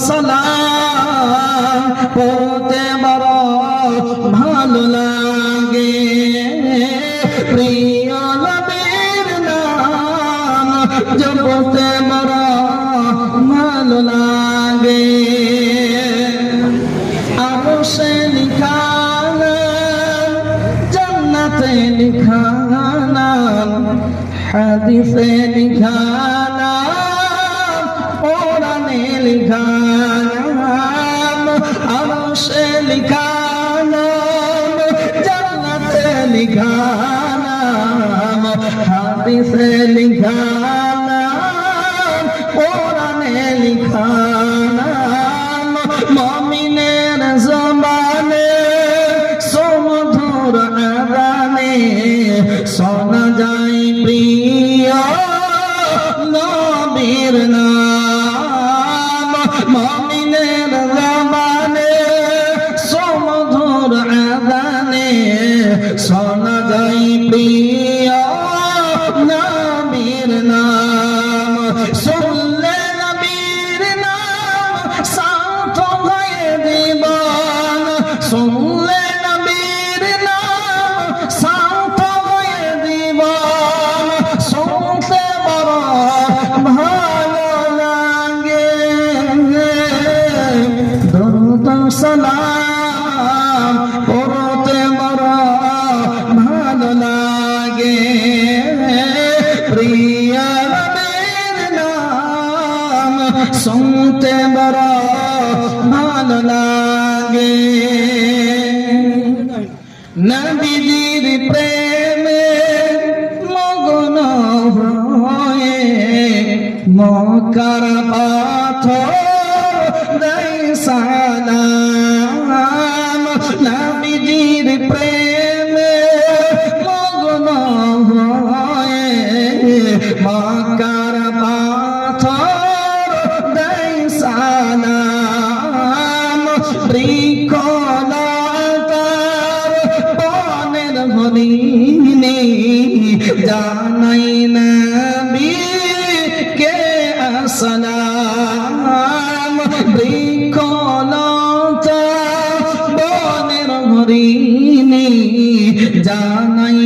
সালাম পড়তে বড় ভালো লাগে প্রিয় নবীর নাম জপতে বড় ভালো লাগে আরশে লিখা জান্নাতে লিখা হাদিসে লিখা কোরআনে লিখা আরশে লিখা জান্নাতে লিখা হাদিসে লিখা কোরআনে লিখা মুমিনের জবানে সুমধুর আযানে শোনা যায় প্রিয় নবীর নাম মুমিনের জবানে সুমধুর আযানে শোনা যায় প্রিয় নবীর নাম শুনলে নবীর নাম শান্ত হয়ে জীবন শুনলে নবীর নাম শান্ত হয়ে জীবন শুনতে বড় ভালো লাগে দরুদ সালাম পড়তে বড় ভালো লাগে প্রিয় নবীর নাম শুনতে বড় ভালো লাগে নবীজির প্রেমে মগ্ন হয়ে মক্কার পাথর দেয় সালাম নবীজির প্রেমে মগ্ন হয়ে মক্কার পাথর দেয় সালাম বৃক্ষলতার বনের হরিণী জানাই নবীকে আসসালাম বৃক্ষলতা বনের হরিণী জানাই